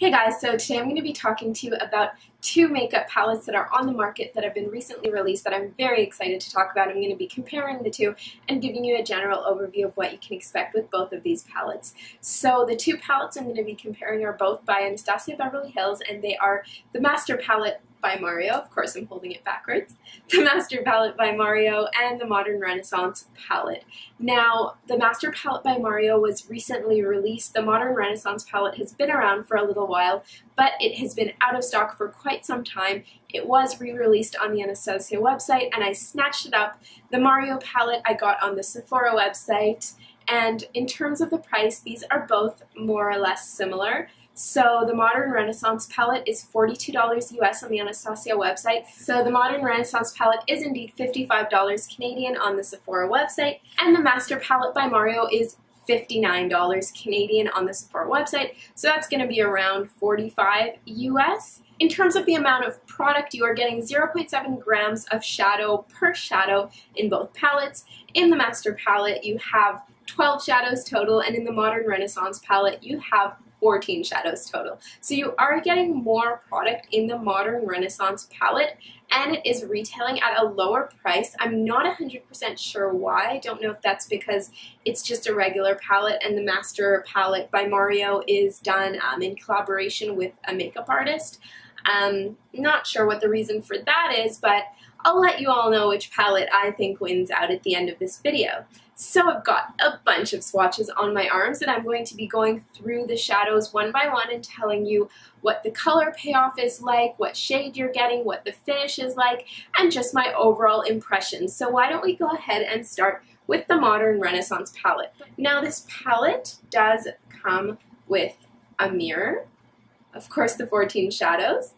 Hey guys, so today I'm going to be talking to you about two makeup palettes that are on the market that have been recently released that I'm very excited to talk about. I'm going to be comparing the two and giving you a general overview of what you can expect with both of these palettes. So the two palettes I'm going to be comparing are both by Anastasia Beverly Hills, and they are the Master Palette by Mario. Of course, I'm holding it backwards. The Master Palette by Mario and the Modern Renaissance Palette. Now, the Master Palette by Mario was recently released. The Modern Renaissance Palette has been around for a little while, but it has been out of stock for quite some time. It was re-released on the Anastasia website, and I snatched it up. The Mario palette I got on the Sephora website, and in terms of the price, these are both more or less similar. So the Modern Renaissance palette is $42 US on the Anastasia website. So the Modern Renaissance palette is indeed $55 Canadian on the Sephora website, and the Master Palette by Mario is $59 Canadian on the Sephora website. So that's going to be around $45 US. In terms of the amount of product, you are getting 0.7 grams of shadow per shadow in both palettes. In the Master Palette, you have 12 shadows total, and in the Modern Renaissance palette, you have 14 shadows total. So you are getting more product in the Modern Renaissance palette, and it is retailing at a lower price. I'm not 100% sure why. I don't know if that's because it's just a regular palette and the Master Palette by Mario is done in collaboration with a makeup artist. Not sure what the reason for that is, but I'll let you all know which palette I think wins out at the end of this video. So I've got a bunch of swatches on my arms, and I'm going to be going through the shadows one by one and telling you what the color payoff is like, what shade you're getting, what the finish is like, and just my overall impressions. So why don't we go ahead and start with the Modern Renaissance palette. Now this palette does come with a mirror, of course the 14 shadows,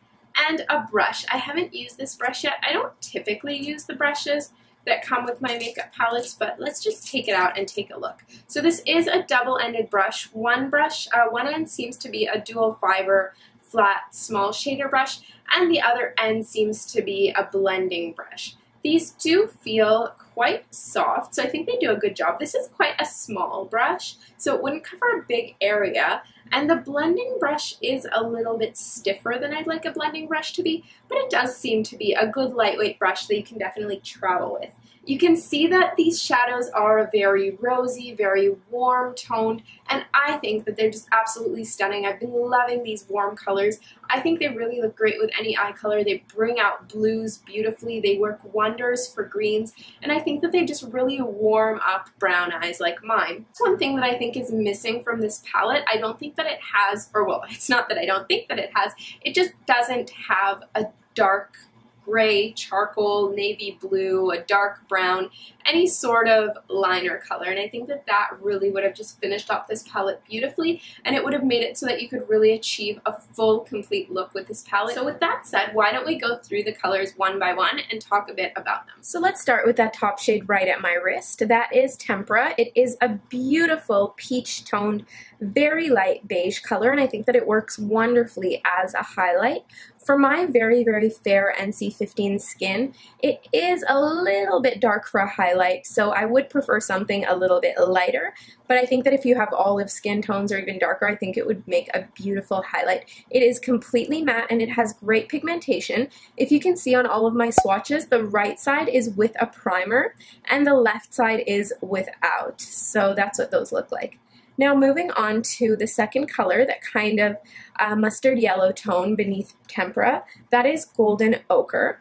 and a brush. I haven't used this brush yet. I don't typically use the brushes that come with my makeup palettes, but let's just take it out and take a look. So this is a double-ended brush. One end seems to be a dual fiber flat small shader brush, and the other end seems to be a blending brush. These do feel quite soft, so I think they do a good job. This is quite a small brush, so it wouldn't cover a big area, and the blending brush is a little bit stiffer than I'd like a blending brush to be, but it does seem to be a good lightweight brush that you can definitely travel with. You can see that these shadows are very rosy, very warm toned, and I think that they're just absolutely stunning. I've been loving these warm colors. I think they really look great with any eye color. They bring out blues beautifully. They work wonders for greens, and I think that they just really warm up brown eyes like mine. One thing that I think is missing from this palette, I don't think that it has, or well, it's not that I don't think that it has, it just doesn't have a dark gray, charcoal, navy blue, a dark brown, any sort of liner color, and I think that that really would have just finished off this palette beautifully, and it would have made it so that you could really achieve a full, complete look with this palette. So with that said, why don't we go through the colors one by one and talk a bit about them. So let's start with that top shade right at my wrist. That is Tempera. It is a beautiful peach-toned, very light beige color, and I think that it works wonderfully as a highlight. For my very, very fair NC15 skin, it is a little bit dark for a highlight, so I would prefer something a little bit lighter, but I think that if you have olive skin tones or even darker, I think it would make a beautiful highlight. It is completely matte and it has great pigmentation. If you can see on all of my swatches, the right side is with a primer and the left side is without, so that's what those look like. Now moving on to the second color, that kind of mustard yellow tone beneath Tempera, that is Golden Ochre.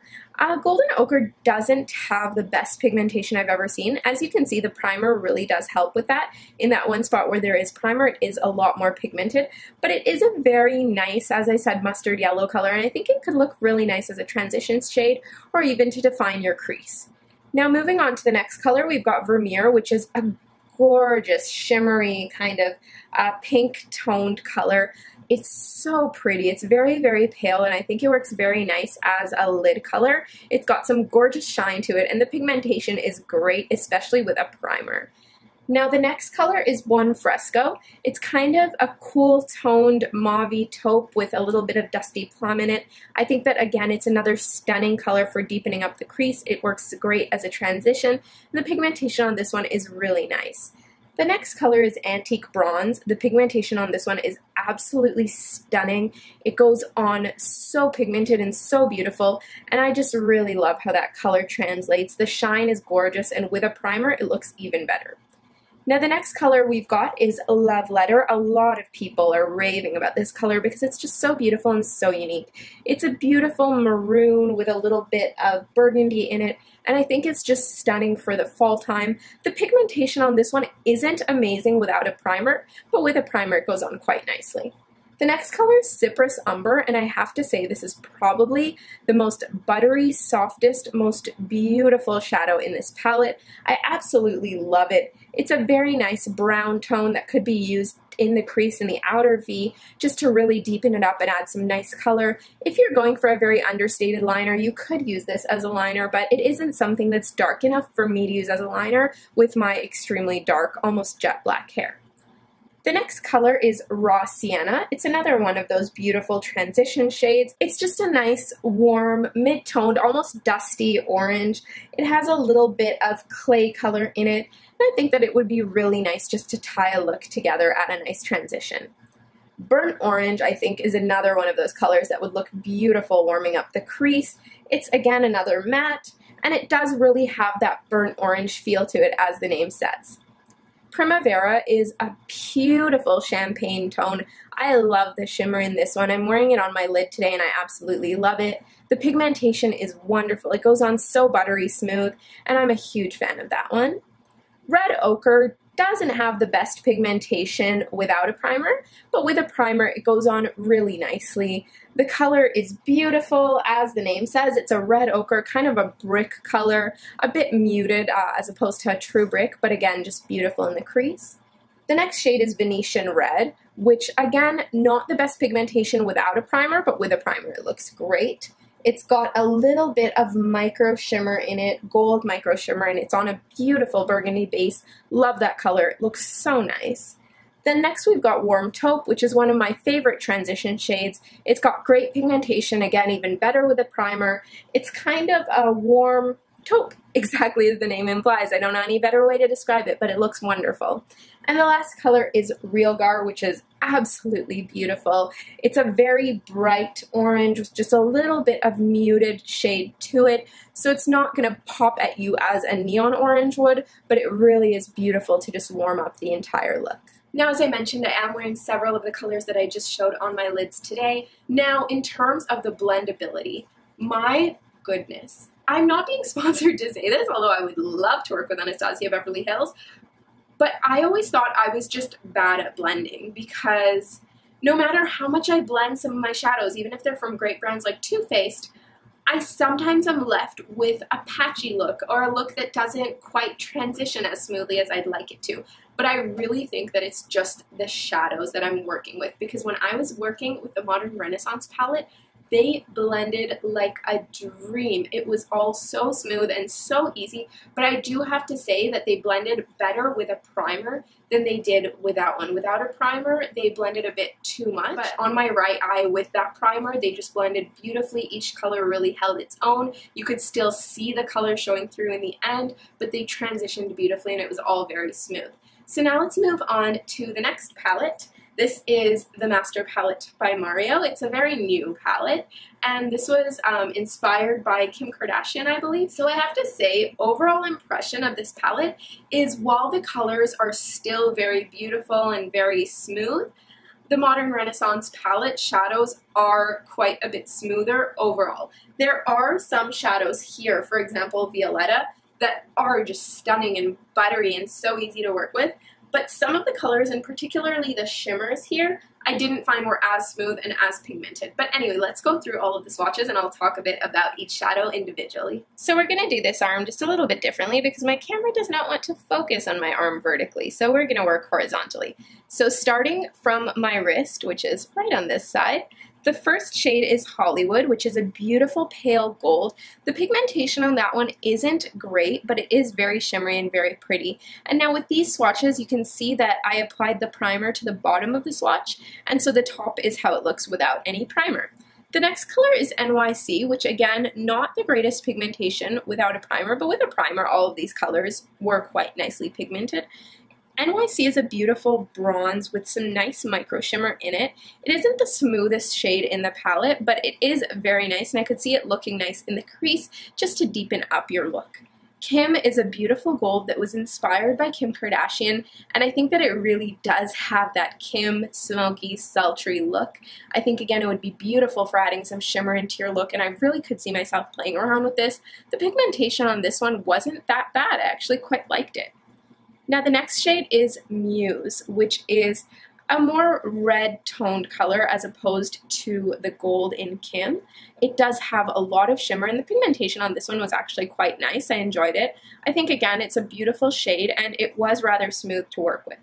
Golden Ochre doesn't have the best pigmentation I've ever seen. As you can see, the primer really does help with that. In that one spot where there is primer, it is a lot more pigmented, but it is a very nice, as I said, mustard yellow color, and I think it could look really nice as a transition shade or even to define your crease. Now moving on to the next color, we've got Vermeer, which is a gorgeous, shimmery, kind of pink toned color. It's so pretty. It's very, very pale, and I think it works very nice as a lid color. It's got some gorgeous shine to it, and the pigmentation is great, especially with a primer. Now the next color is Buonfresco. It's kind of a cool toned mauve taupe with a little bit of dusty plum in it. I think that again it's another stunning color for deepening up the crease. It works great as a transition. And the pigmentation on this one is really nice. The next color is Antique Bronze. The pigmentation on this one is absolutely stunning. It goes on so pigmented and so beautiful, and I just really love how that color translates. The shine is gorgeous, and with a primer, it looks even better. Now the next color we've got is Love Letter. A lot of people are raving about this color because it's just so beautiful and so unique. It's a beautiful maroon with a little bit of burgundy in it, and I think it's just stunning for the fall time. The pigmentation on this one isn't amazing without a primer, but with a primer it goes on quite nicely. The next color is Cypress Umber, and I have to say this is probably the most buttery, softest, most beautiful shadow in this palette. I absolutely love it. It's a very nice brown tone that could be used in the crease in the outer V just to really deepen it up and add some nice color. If you're going for a very understated liner, you could use this as a liner, but it isn't something that's dark enough for me to use as a liner with my extremely dark, almost jet black hair. The next color is Raw Sienna. It's another one of those beautiful transition shades. It's just a nice, warm, mid-toned, almost dusty orange. It has a little bit of clay color in it, and I think that it would be really nice just to tie a look together at a nice transition. Burnt Orange, I think, is another one of those colors that would look beautiful warming up the crease. It's, again, another matte, and it does really have that burnt orange feel to it, as the name says. Primavera is a beautiful champagne tone. I love the shimmer in this one. I'm wearing it on my lid today and I absolutely love it. The pigmentation is wonderful. It goes on so buttery smooth, and I'm a huge fan of that one. Red Ochre doesn't have the best pigmentation without a primer, but with a primer it goes on really nicely. The color is beautiful, as the name says. It's a red ochre, kind of a brick color, a bit muted as opposed to a true brick, but again, just beautiful in the crease. The next shade is Venetian Red, which again, not the best pigmentation without a primer, but with a primer it looks great. It's got a little bit of micro shimmer in it, gold micro shimmer, and it's on a beautiful burgundy base. Love that color. It looks so nice. Then next we've got Warm Taupe, which is one of my favorite transition shades. It's got great pigmentation, again, even better with a primer. It's kind of a warm taupe, exactly as the name implies. I don't know any better way to describe it, but it looks wonderful. And the last color is Realgar, which is absolutely beautiful. It's a very bright orange with just a little bit of muted shade to it, so it's not going to pop at you as a neon orange would, but it really is beautiful to just warm up the entire look. Now, as I mentioned, I am wearing several of the colors that I just showed on my lids today. Now, in terms of the blendability, my goodness, I'm not being sponsored to say this, although I would love to work with Anastasia Beverly Hills, but I always thought I was just bad at blending because no matter how much I blend some of my shadows, even if they're from great brands like Too Faced, I sometimes am left with a patchy look or a look that doesn't quite transition as smoothly as I'd like it to. But I really think that it's just the shadows that I'm working with, because when I was working with the Modern Renaissance palette, they blended like a dream. It was all so smooth and so easy, but I do have to say that they blended better with a primer than they did without one. Without a primer, they blended a bit too much, but on my right eye with that primer, they just blended beautifully. Each color really held its own. You could still see the color showing through in the end, but they transitioned beautifully and it was all very smooth. So now let's move on to the next palette. This is the Master Palette by Mario. It's a very new palette, and this was inspired by Kim Kardashian, I believe. So I have to say, overall impression of this palette is while the colors are still very beautiful and very smooth, the Modern Renaissance palette shadows are quite a bit smoother overall. There are some shadows here, for example, Violetta, that are just stunning and buttery and so easy to work with. But some of the colors, and particularly the shimmers here, I didn't find were as smooth and as pigmented. But anyway, let's go through all of the swatches and I'll talk a bit about each shadow individually. So we're going to do this arm just a little bit differently because my camera does not want to focus on my arm vertically. So we're going to work horizontally. So starting from my wrist, which is right on this side, the first shade is Hollywood, which is a beautiful pale gold. The pigmentation on that one isn't great, but it is very shimmery and very pretty. And now with these swatches, you can see that I applied the primer to the bottom of the swatch, and so the top is how it looks without any primer. The next color is NYC, which again, not the greatest pigmentation without a primer, but with a primer, all of these colors were quite nicely pigmented. NYC is a beautiful bronze with some nice micro shimmer in it. It isn't the smoothest shade in the palette, but it is very nice, and I could see it looking nice in the crease just to deepen up your look. Kim is a beautiful gold that was inspired by Kim Kardashian, and I think that it really does have that Kim smoky, sultry look. I think, again, it would be beautiful for adding some shimmer into your look, and I really could see myself playing around with this. The pigmentation on this one wasn't that bad. I actually quite liked it. Now the next shade is Muse, which is a more red toned color as opposed to the gold in Kim. It does have a lot of shimmer, and the pigmentation on this one was actually quite nice. I enjoyed it. I think, again, it's a beautiful shade, and it was rather smooth to work with.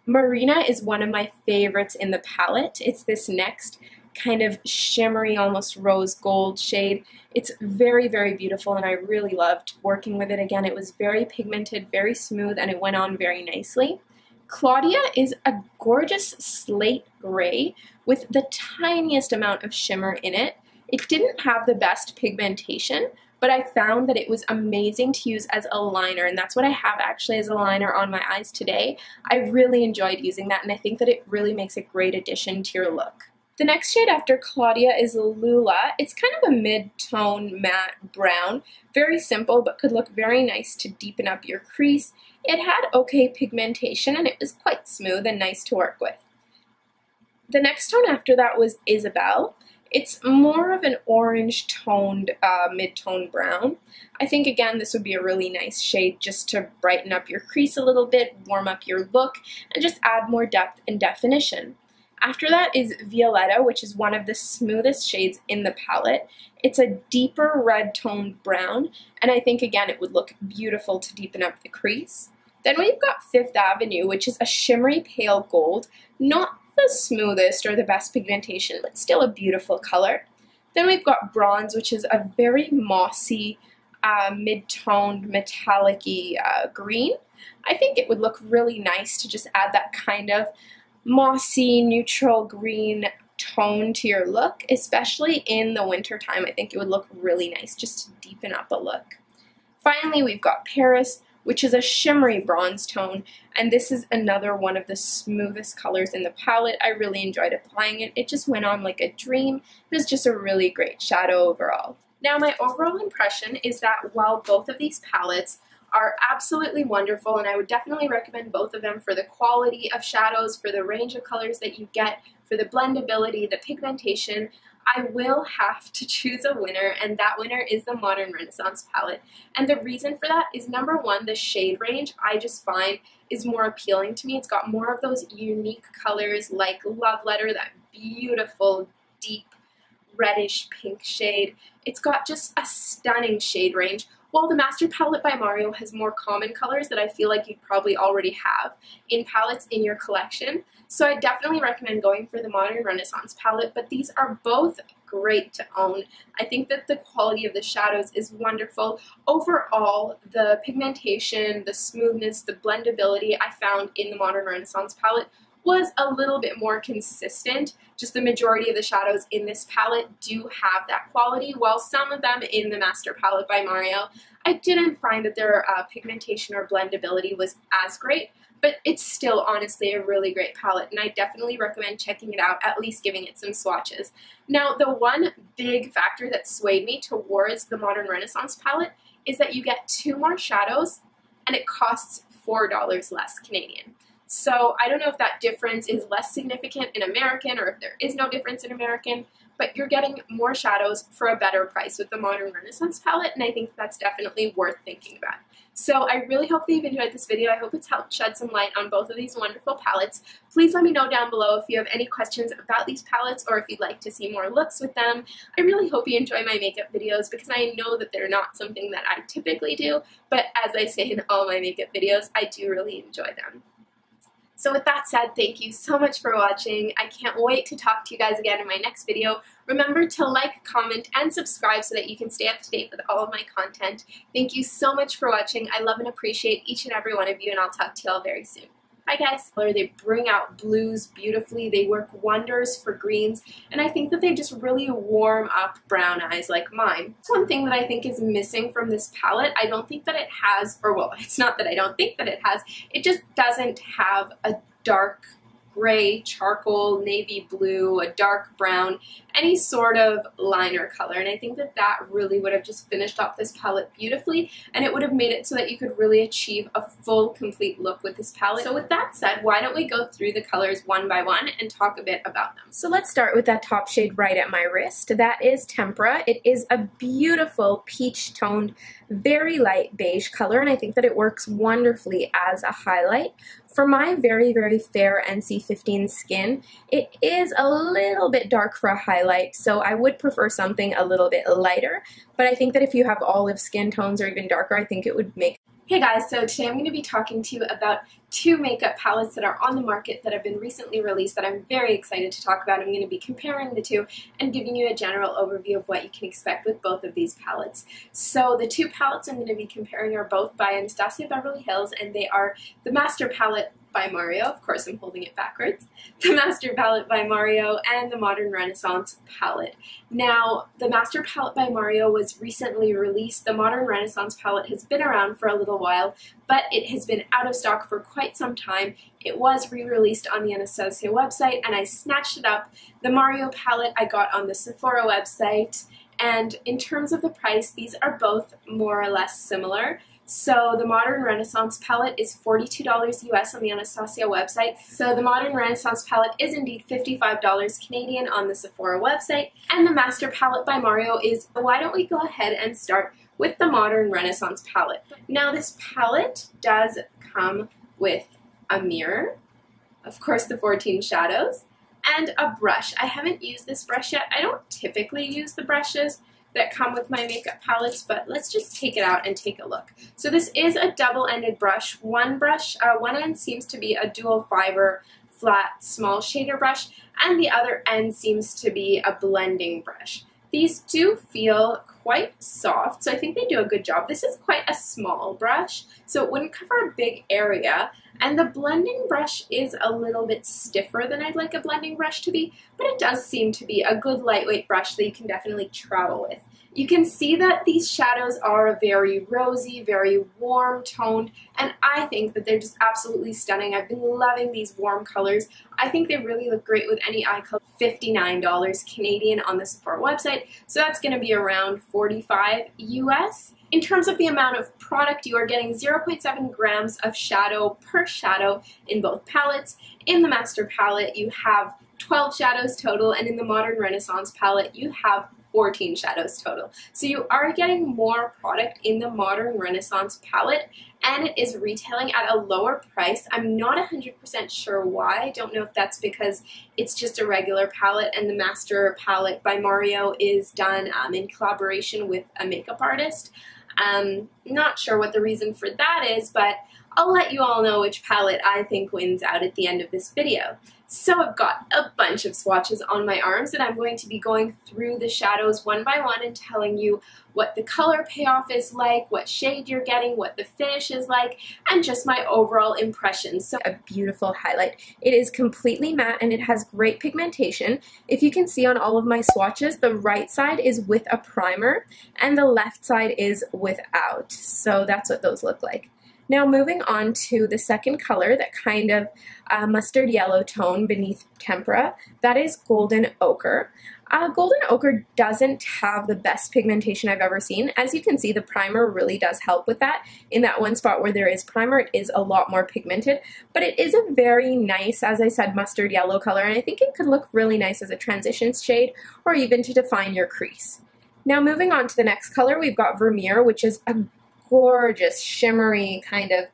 Marina is one of my favorites in the palette. It's this next kind of shimmery, almost rose gold shade. It's very, very beautiful, and I really loved working with it. Again, it was very pigmented, very smooth, and it went on very nicely. Claudia is a gorgeous slate gray with the tiniest amount of shimmer in it. It didn't have the best pigmentation, but I found that it was amazing to use as a liner, and that's what I have actually as a liner on my eyes today. I really enjoyed using that, and I think that it really makes a great addition to your look. The next shade after Claudia is Lula. It's kind of a mid-tone matte brown, very simple but could look very nice to deepen up your crease. It had okay pigmentation, and it was quite smooth and nice to work with. The next tone after that was Isabel. It's more of an orange toned mid-tone brown. I think, again, this would be a really nice shade just to brighten up your crease a little bit, warm up your look, and just add more depth and definition. After that is Violetta, which is one of the smoothest shades in the palette. It's a deeper red toned brown, and I think, again, it would look beautiful to deepen up the crease. Then we've got Fifth Avenue, which is a shimmery pale gold, not the smoothest or the best pigmentation, but still a beautiful color. Then we've got Bronze, which is a very mossy, mid-toned, metallic-y green. I think it would look really nice to just add that kind of mossy, neutral green tone to your look, especially in the winter time. I think it would look really nice just to deepen up a look. Finally, we've got Paris, which is a shimmery bronze tone, and this is another one of the smoothest colors in the palette. I really enjoyed applying it. It just went on like a dream. It was just a really great shadow overall. Now, my overall impression is that while both of these palettes are absolutely wonderful, and I would definitely recommend both of them for the quality of shadows, for the range of colors that you get, for the blendability, the pigmentation, I will have to choose a winner, and that winner is the Modern Renaissance palette. And the reason for that is, number one, the shade range I just find is more appealing to me. It's got more of those unique colors like Love Letter, that beautiful, deep, reddish pink shade. It's got just a stunning shade range, while the Master Palette by Mario has more common colors that I feel like you'd probably already have in palettes in your collection. So I definitely recommend going for the Modern Renaissance palette, but these are both great to own. I think that the quality of the shadows is wonderful. Overall, the pigmentation, the smoothness, the blendability I found in the Modern Renaissance palette was a little bit more consistent. Just the majority of the shadows in this palette do have that quality, while some of them in the Master Palette by Mario, I didn't find that their pigmentation or blendability was as great, but it's still honestly a really great palette, and I definitely recommend checking it out, at least giving it some swatches. Now, the one big factor that swayed me towards the Modern Renaissance palette is that you get 2 more shadows, and it costs $4 less Canadian. So I don't know if that difference is less significant in American or if there is no difference in American, but you're getting more shadows for a better price with the Modern Renaissance palette, and I think that's definitely worth thinking about. So I really hope that you've enjoyed this video. I hope it's helped shed some light on both of these wonderful palettes. Please let me know down below if you have any questions about these palettes or if you'd like to see more looks with them. I really hope you enjoy my makeup videos because I know that they're not something that I typically do, but as I say in all my makeup videos, I do really enjoy them. So with that said, thank you so much for watching. I can't wait to talk to you guys again in my next video. Remember to like, comment, and subscribe so that you can stay up to date with all of my content. Thank you so much for watching. I love and appreciate each and every one of you, and I'll talk to you all very soon. Hi guys! They bring out blues beautifully, they work wonders for greens, and I think that they just really warm up brown eyes like mine. One thing that I think is missing from this palette, I don't think that it has, or well, it's not that I don't think that it has, it just doesn't have a dark gray, charcoal, navy blue, a dark brown, any sort of liner color. And I think that that really would have just finished off this palette beautifully, and it would have made it so that you could really achieve a full, complete look with this palette. So with that said, why don't we go through the colors one by one and talk a bit about them. So let's start with that top shade right at my wrist. That is Tempera. It is a beautiful peach-toned, very light beige color, and I think that it works wonderfully as a highlight. For my very, very fair NC15 skin, it is a little bit dark for a highlight, so I would prefer something a little bit lighter, but I think that if you have olive skin tones or even darker, I think it would make. Hey guys, so today I'm going to be talking to you about two makeup palettes that are on the market that have been recently released that I'm very excited to talk about. I'm going to be comparing the two and giving you a general overview of what you can expect with both of these palettes. So the two palettes I'm going to be comparing are both by Anastasia Beverly Hills, and they are the Master Palette by Mario. Of course, I'm holding it backwards. The Master Palette by Mario and the Modern Renaissance Palette. Now, the Master Palette by Mario was recently released. The Modern Renaissance Palette has been around for a little while, but it has been out of stock for quite some time. It was re-released on the Anastasia website, and I snatched it up. The Mario palette I got on the Sephora website, and in terms of the price, these are both more or less similar. So the Modern Renaissance palette is $42 US on the Anastasia website. So the Modern Renaissance palette is indeed $55 Canadian on the Sephora website. And the Master Palette by Mario is, why don't we go ahead and start with the Modern Renaissance palette. Now this palette does come with a mirror, of course the 14 shadows, and a brush. I haven't used this brush yet. I don't typically use the brushes that come with my makeup palettes, but let's just take it out and take a look. So this is a double-ended brush. One end seems to be a dual fiber flat small shader brush, and the other end seems to be a blending brush. These do feel quite soft, so I think they do a good job. This is quite a small brush, so it wouldn't cover a big area, and the blending brush is a little bit stiffer than I'd like a blending brush to be, but it does seem to be a good lightweight brush that you can definitely travel with. You can see that these shadows are very rosy, very warm toned, and I think that they're just absolutely stunning. I've been loving these warm colors. I think they really look great with any eye color. $59 Canadian on the Sephora website, so that's going to be around $45 US. In terms of the amount of product, you are getting 0.7 grams of shadow per shadow in both palettes. In the Master palette, you have 12 shadows total, and in the Modern Renaissance palette, you have 14 shadows total. So you are getting more product in the Modern Renaissance palette, and it is retailing at a lower price. I'm not 100% sure why. I don't know if that's because it's just a regular palette and the Master Palette by Mario is done in collaboration with a makeup artist. Not sure what the reason for that is, but I'll let you all know which palette I think wins out at the end of this video. So I've got a bunch of swatches on my arms, and I'm going to be going through the shadows one by one and telling you what the color payoff is like, what shade you're getting, what the finish is like, and just my overall impressions. So a beautiful highlight. It is completely matte and it has great pigmentation. If you can see on all of my swatches, the right side is with a primer and the left side is without. So that's what those look like. Now moving on to the second color, that kind of mustard yellow tone beneath Tempera, that is Golden Ochre. Golden Ochre doesn't have the best pigmentation I've ever seen. As you can see, the primer really does help with that. In that one spot where there is primer, it is a lot more pigmented, but it is a very nice, as I said, mustard yellow color, and I think it could look really nice as a transition shade or even to define your crease. Now moving on to the next color, we've got Vermeer, which is a gorgeous, shimmery, kind of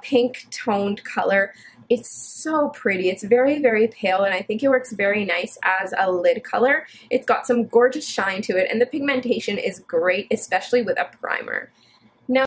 pink toned color. It's so pretty. It's very, very pale, and I think it works very nice as a lid color. It's got some gorgeous shine to it, and the pigmentation is great, especially with a primer. Now,